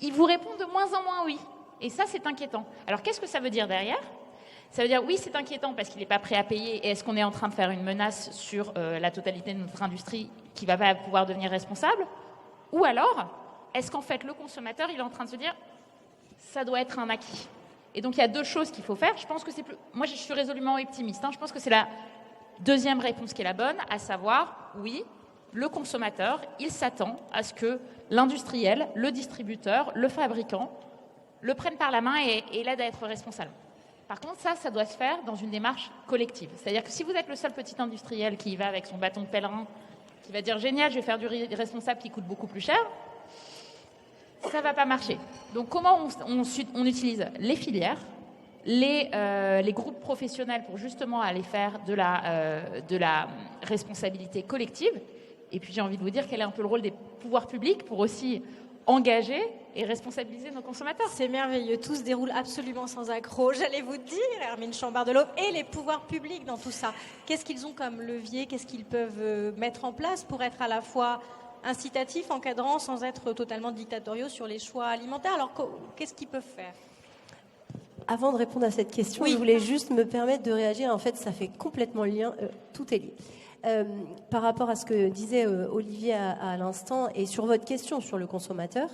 il vous répond de moins en moins oui. Et ça, c'est inquiétant. Alors, qu'est-ce que ça veut dire derrière ? Ça veut dire, oui, c'est inquiétant parce qu'il n'est pas prêt à payer. Et est-ce qu'on est en train de faire une menace sur la totalité de notre industrie qui ne va pas pouvoir devenir responsable ? Ou alors, est-ce qu'en fait, le consommateur, il est en train de se dire, ça doit être un acquis ? Et donc, il y a deux choses qu'il faut faire. Je pense que c'est plus... Moi, je suis résolument optimiste. Je pense que c'est la deuxième réponse qui est la bonne, à savoir, oui, le consommateur, il s'attend à ce que l'industriel, le distributeur, le fabricant le prennent par la main et l'aident à être responsable. Par contre, ça doit se faire dans une démarche collective. C'est-à-dire que si vous êtes le seul petit industriel qui y va avec son bâton de pèlerin, qui va dire « génial, je vais faire du responsable qui coûte beaucoup plus cher », ça ne va pas marcher. Donc comment on utilise les filières, les groupes professionnels pour justement aller faire de la responsabilité collective. Et puis j'ai envie de vous dire quel est un peu le rôle des pouvoirs publics pour aussi engager et responsabiliser nos consommateurs. C'est merveilleux, tout se déroule absolument sans accroc. J'allais vous dire, Hermine Chambard-Delhomme, et les pouvoirs publics dans tout ça. Qu'est-ce qu'ils ont comme levier ? Qu'est-ce qu'ils peuvent mettre en place pour être à la fois incitatifs, encadrant, sans être totalement dictatoriaux sur les choix alimentaires ? Alors, qu'est-ce qu'ils peuvent faire ? Avant de répondre à cette question, je voulais juste me permettre de réagir. En fait, ça fait complètement lien, tout est lié. Par rapport à ce que disait Olivier à l'instant et sur votre question sur le consommateur,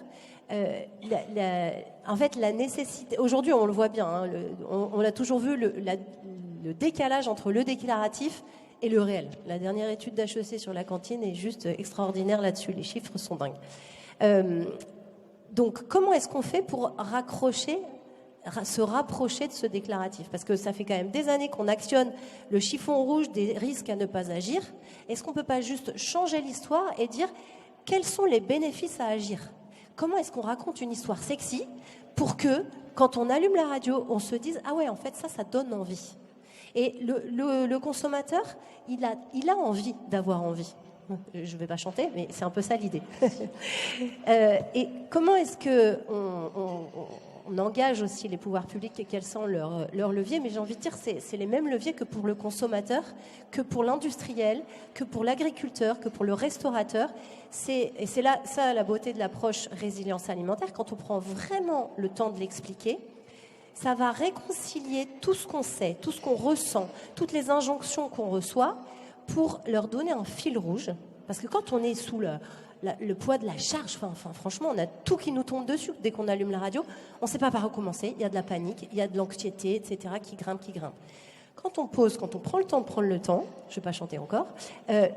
en fait, la nécessité... Aujourd'hui, on le voit bien, on a toujours vu le décalage entre le déclaratif et le réel. La dernière étude d'HEC sur la cantine est juste extraordinaire là-dessus. Les chiffres sont dingues. Donc, comment est-ce qu'on fait pour se rapprocher de ce déclaratif? Parce que ça fait quand même des années qu'on actionne le chiffon rouge des risques à ne pas agir. Est-ce qu'on ne peut pas juste changer l'histoire et dire quels sont les bénéfices à agir? Comment est-ce qu'on raconte une histoire sexy pour que, quand on allume la radio, on se dise « Ah ouais, en fait, ça donne envie ». Et le consommateur, il a envie d'avoir envie. Je ne vais pas chanter, mais c'est un peu ça l'idée. Et comment est-ce qu'on engage aussi les pouvoirs publics et quels sont leurs leviers? Mais j'ai envie de dire c'est les mêmes leviers que pour le consommateur, que pour l'industriel, que pour l'agriculteur, que pour le restaurateur. Et c'est là ça la beauté de l'approche résilience alimentaire. Quand on prend vraiment le temps de l'expliquer, ça va réconcilier tout ce qu'on sait, tout ce qu'on ressent, toutes les injonctions qu'on reçoit pour leur donner un fil rouge. Parce que quand on est sous le poids de la charge, franchement, on a tout qui nous tombe dessus dès qu'on allume la radio. On ne sait pas par où commencer. Il y a de la panique, il y a de l'anxiété, etc. qui grimpe. Quand on pose, quand on prend le temps de prendre le temps, je ne vais pas chanter encore,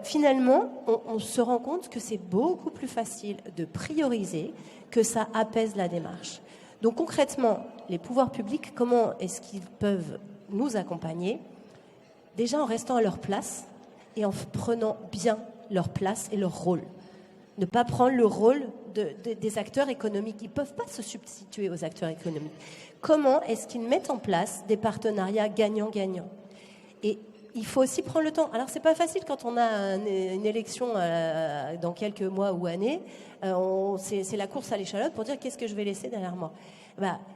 finalement, on se rend compte que c'est beaucoup plus facile de prioriser, que ça apaise la démarche. Donc concrètement, les pouvoirs publics, comment est-ce qu'ils peuvent nous accompagner? Déjà en restant à leur place et en prenant bien leur place et leur rôle. Ne pas prendre le rôle des acteurs économiques. Ils ne peuvent pas se substituer aux acteurs économiques. Comment est-ce qu'ils mettent en place des partenariats gagnant-gagnant? Et il faut aussi prendre le temps. Alors, c'est pas facile quand on a une élection dans quelques mois ou années. C'est la course à l'échalote pour dire qu'est-ce que je vais laisser derrière moi.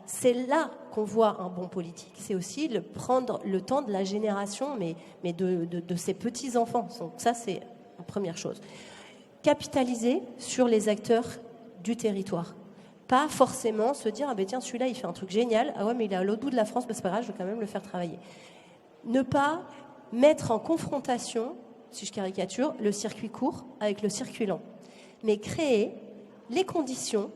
C'est là qu'on voit un bon politique. C'est aussi prendre le temps de la génération, mais de ses petits-enfants. Donc ça, c'est la première chose. Capitaliser sur les acteurs du territoire. Pas forcément se dire ah ben tiens celui-là il fait un truc génial, ah ouais mais il est à l'autre bout de la France, c'est pas grave, je vais quand même le faire travailler. Ne pas mettre en confrontation, si je caricature, le circuit court avec le circuit lent, mais créer les conditions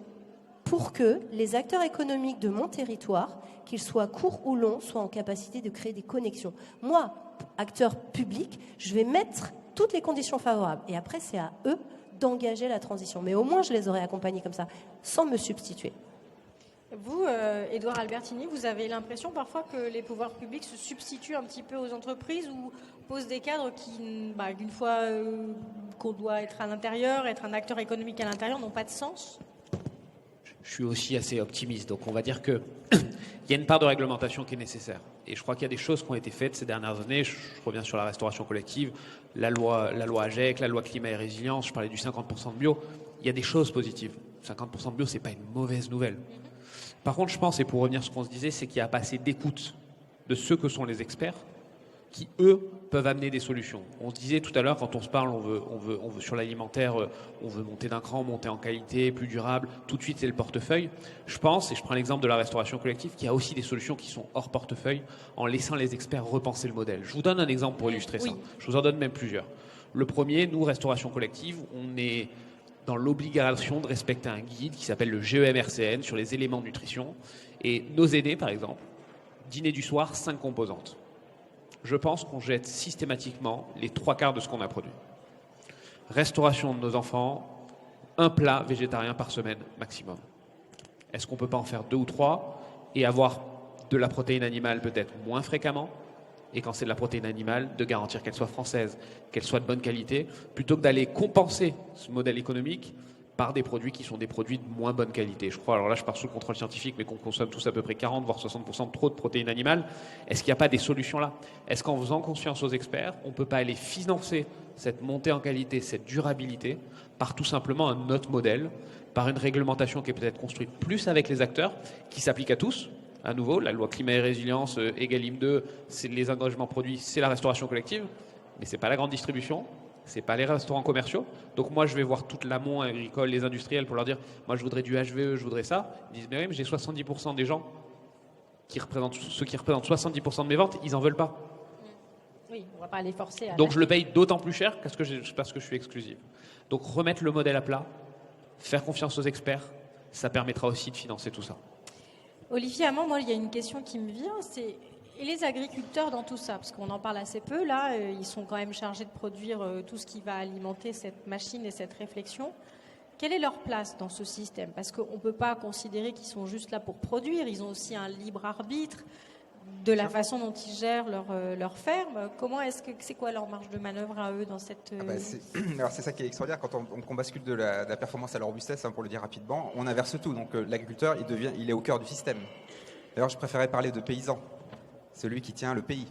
pour que les acteurs économiques de mon territoire, qu'ils soient courts ou longs, soient en capacité de créer des connexions. Moi, acteur public, je vais mettre toutes les conditions favorables et après c'est à eux d'engager la transition. Mais au moins, je les aurais accompagnés comme ça, sans me substituer. Vous, Édouard Albertini, vous avez l'impression parfois que les pouvoirs publics se substituent un petit peu aux entreprises ou posent des cadres qui, d'une fois qu'on doit être à l'intérieur, être un acteur économique à l'intérieur, n'ont pas de sens? je suis aussi assez optimiste. Donc on va dire qu'il y a une part de réglementation qui est nécessaire. Et je crois qu'il y a des choses qui ont été faites ces dernières années. Je reviens sur la restauration collective, la loi AGEC, la loi climat et résilience, je parlais du 50% de bio. Il y a des choses positives. 50% de bio, c'est pas une mauvaise nouvelle. Par contre, je pense, et pour revenir sur ce qu'on se disait, c'est qu'il n'y a pas assez d'écoute de ceux que sont les experts qui, eux, peuvent amener des solutions. On se disait tout à l'heure, quand on se parle, on veut sur l'alimentaire, on veut monter d'un cran, monter en qualité, plus durable. Tout de suite, c'est le portefeuille. Je pense, et je prends l'exemple de la restauration collective, qu'il y a aussi des solutions qui sont hors portefeuille en laissant les experts repenser le modèle. Je vous donne un exemple pour illustrer ça. Je vous en donne même plusieurs. Le premier, nous, restauration collective, on est dans l'obligation de respecter un guide qui s'appelle le GEMRCN sur les éléments de nutrition. Et nos aînés, par exemple, dîner du soir, 5 composantes. Je pense qu'on jette systématiquement les 3/4 de ce qu'on a produit. Restauration de nos enfants, un plat végétarien par semaine maximum. Est-ce qu'on ne peut pas en faire 2 ou 3 et avoir de la protéine animale peut-être moins fréquemment, et quand c'est de la protéine animale, de garantir qu'elle soit française, qu'elle soit de bonne qualité, plutôt que d'aller compenser ce modèle économique par des produits qui sont des produits de moins bonne qualité. Je crois, alors là je pars sous le contrôle scientifique, mais qu'on consomme tous à peu près 40 voire 60% de trop de protéines animales. Est-ce qu'il n'y a pas des solutions là? Est-ce qu'en faisant confiance aux experts, on ne peut pas aller financer cette montée en qualité, cette durabilité, par tout simplement un autre modèle, par une réglementation qui est peut-être construite plus avec les acteurs, qui s'applique à tous? À nouveau, la loi climat et résilience, Egalim 2, c'est les engagements produits, c'est la restauration collective, mais ce n'est pas la grande distribution. C'est pas les restaurants commerciaux. Donc moi, je vais voir toute l'amont agricole, les industriels, pour leur dire, moi, je voudrais du HVE, je voudrais ça. Ils disent, mais oui, mais j'ai 70% des gens ceux qui représentent 70% de mes ventes, ils en veulent pas. Oui, on va pas les forcer. Donc je le paye d'autant plus cher parce que je suis exclusive. Donc remettre le modèle à plat, faire confiance aux experts, ça permettra aussi de financer tout ça. Olivier Hamon, moi, il y a une question qui me vient, c'est et les agriculteurs dans tout ça, parce qu'on en parle assez peu, là, ils sont quand même chargés de produire tout ce qui va alimenter cette machine et cette réflexion. Quelle est leur place dans ce système? Parce qu'on ne peut pas considérer qu'ils sont juste là pour produire, ils ont aussi un libre arbitre de la façon dont ils gèrent leur ferme. Comment c'est quoi leur marge de manœuvre à eux dans cette... Alors c'est ça qui est extraordinaire, quand on bascule de la performance à la robustesse, pour le dire rapidement, on inverse tout. Donc l'agriculteur, il est au cœur du système. D'ailleurs, je préférais parler de paysan. Celui qui tient le pays.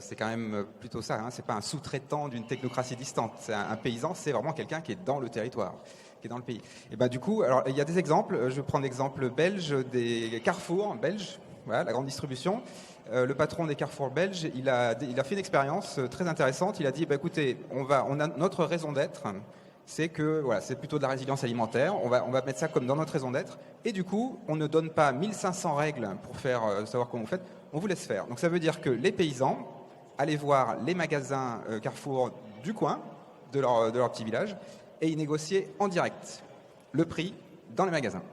C'est quand même plutôt ça. C'est pas un sous-traitant d'une technocratie distante. C'est un paysan, c'est vraiment quelqu'un qui est dans le territoire, qui est dans le pays. Et du coup, alors il y a des exemples. Je prends l'exemple belge des Carrefour belges, voilà, la grande distribution. Le patron des Carrefour belges, il a fait une expérience très intéressante. Il a dit, écoutez, on a notre raison d'être. C'est que voilà, c'est plutôt de la résilience alimentaire. On va mettre ça comme dans notre raison d'être. Et du coup, on ne donne pas 1500 règles pour faire savoir comment vous faites. On vous laisse faire. Donc ça veut dire que les paysans allaient voir les magasins Carrefour du coin, de leur petit village, et ils négociaient en direct le prix dans les magasins.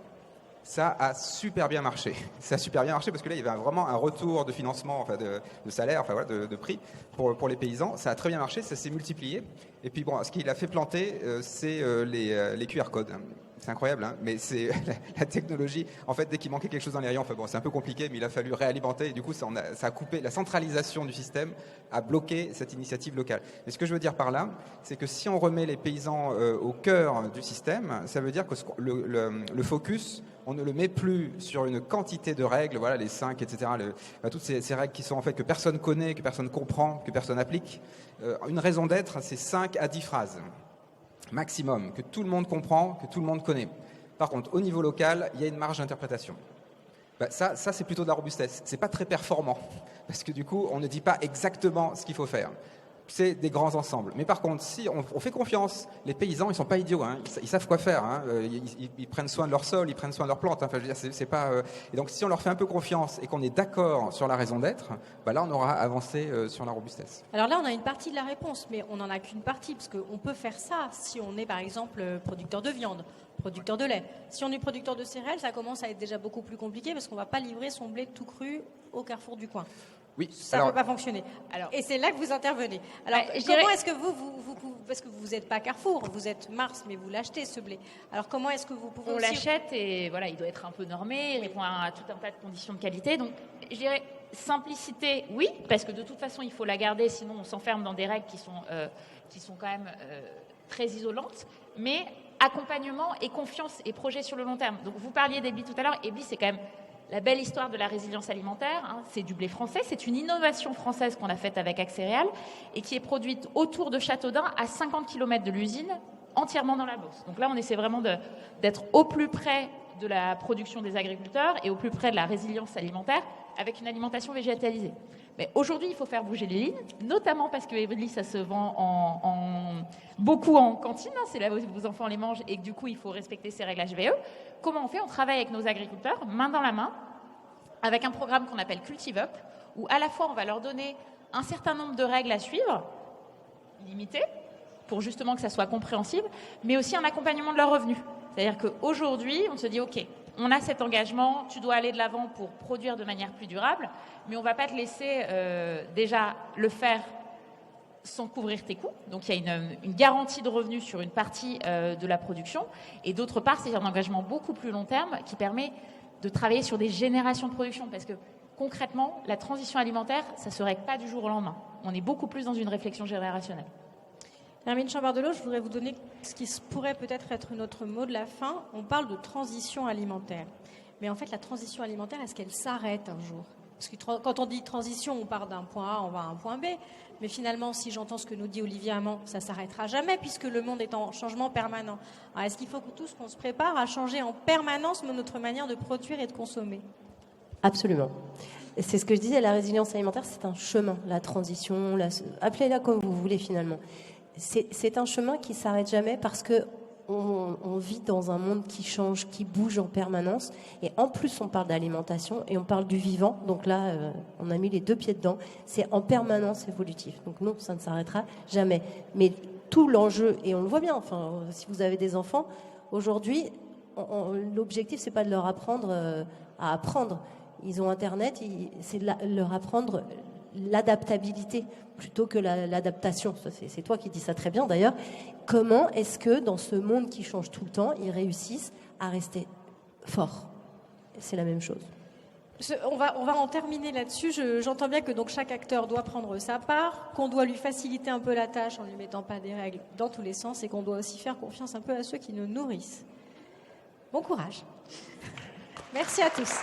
Ça a super bien marché. Ça a super bien marché parce que là, il y avait vraiment un retour de financement, de salaire, de prix pour les paysans. Ça a très bien marché, ça s'est multiplié. Et puis bon, ce qu'il a fait planter, c'est les QR codes. C'est incroyable, mais c'est la technologie. En fait, dès qu'il manquait quelque chose dans les rayons, c'est un peu compliqué, mais il a fallu réalimenter. Et du coup, ça a coupé. La centralisation du système a bloqué cette initiative locale. Mais ce que je veux dire par là, c'est que si on remet les paysans au cœur du système, ça veut dire que le focus, on ne le met plus sur une quantité de règles, voilà, les 5, etc. Toutes ces règles qui sont en fait que personne connaît, que personne comprend, que personne applique. Une raison d'être, c'est 5 à 10 phrases. Maximum, que tout le monde comprend, que tout le monde connaît. Par contre, au niveau local, il y a une marge d'interprétation. Ça c'est plutôt de la robustesse. C'est pas très performant, parce que du coup, on ne dit pas exactement ce qu'il faut faire. C'est des grands ensembles. Mais par contre, si on fait confiance, les paysans, ils sont pas idiots, ils savent quoi faire. Ils prennent soin de leur sol, ils prennent soin de leurs plantes. Enfin, je veux dire, c'est pas. Et donc, si on leur fait un peu confiance et qu'on est d'accord sur la raison d'être, là, on aura avancé sur la robustesse. Alors là, on a une partie de la réponse, mais on n'en a qu'une partie, parce qu'on peut faire ça si on est, par exemple, producteur de viande, producteur de lait. Si on est producteur de céréales, ça commence à être déjà beaucoup plus compliqué, parce qu'on va pas livrer son blé tout cru au carrefour du coin. Oui, ça ne peut pas fonctionner. Et c'est là que vous intervenez. Alors, comment est-ce que parce que vous n'êtes pas Carrefour, vous êtes Mars, mais vous l'achetez ce blé. Alors, comment est-ce que vous pouvez... On l'achète et voilà, il doit être un peu normé, il répond à tout un tas de conditions de qualité. Donc, je dirais simplicité, oui, parce que de toute façon, il faut la garder, sinon on s'enferme dans des règles qui sont quand même très isolantes. Mais accompagnement et confiance et projet sur le long terme. Donc vous parliez d'Ebly tout à l'heure. Ebly, c'est quand même la belle histoire de la résilience alimentaire. Hein. C'est du blé français. C'est une innovation française qu'on a faite avec Accéréales et qui est produite autour de Châteaudun, à 50 km de l'usine, entièrement dans la Beauce. Donc là, on essaie vraiment d'être au plus près de la production des agriculteurs et au plus près de la résilience alimentaire avec une alimentation végétalisée. Mais aujourd'hui, il faut faire bouger les lignes, notamment parce que Ebly, ça se vend beaucoup en cantine, hein, c'est là où vos enfants les mangent et que du coup, il faut respecter ces règles HVE. Comment on fait? On travaille avec nos agriculteurs, main dans la main, avec un programme qu'on appelle Cultive Up, où à la fois, on va leur donner un certain nombre de règles à suivre, limitées, pour justement que ça soit compréhensible, mais aussi un accompagnement de leurs revenus. C'est-à-dire qu'aujourd'hui, on se dit, OK, on a cet engagement, tu dois aller de l'avant pour produire de manière plus durable, mais on ne va pas te laisser déjà le faire sans couvrir tes coûts. Donc il y a une garantie de revenus sur une partie de la production. Et d'autre part, c'est un engagement beaucoup plus long terme qui permet de travailler sur des générations de production. Parce que concrètement, la transition alimentaire, ça ne se règle pas du jour au lendemain. On est beaucoup plus dans une réflexion générationnelle. Hermine Chambardelot, je voudrais vous donner ce qui pourrait peut-être être notre mot de la fin. On parle de transition alimentaire. Mais en fait, la transition alimentaire, est-ce qu'elle s'arrête un jour? Parce que quand on dit transition, on part d'un point A, on va à un point B. Mais finalement, si j'entends ce que nous dit Olivier Hamon, ça ne s'arrêtera jamais puisque le monde est en changement permanent. Alors, est-ce qu'il faut que tous qu'on se prépare à changer en permanence notre manière de produire et de consommer? Absolument. C'est ce que je disais, la résilience alimentaire, c'est un chemin. La transition, appelez-la comme vous voulez finalement. C'est un chemin qui s'arrête jamais parce que on vit dans un monde qui change, qui bouge en permanence. Et en plus, on parle d'alimentation et on parle du vivant. Donc là, on a mis les deux pieds dedans. C'est en permanence évolutif. Donc non, ça ne s'arrêtera jamais. Mais tout l'enjeu, et on le voit bien, enfin, si vous avez des enfants, aujourd'hui, l'objectif, c'est pas de leur apprendre à apprendre. Ils ont Internet, c'est de leur apprendre l'adaptabilité plutôt que l'adaptation. C'est toi qui dis ça très bien d'ailleurs. Comment est-ce que dans ce monde qui change tout le temps, ils réussissent à rester forts? C'est la même chose. On va en terminer là-dessus. J'entends bien que donc chaque acteur doit prendre sa part, qu'on doit lui faciliter un peu la tâche en ne lui mettant pas des règles dans tous les sens et qu'on doit aussi faire confiance un peu à ceux qui nous nourrissent. Bon courage. Merci à tous.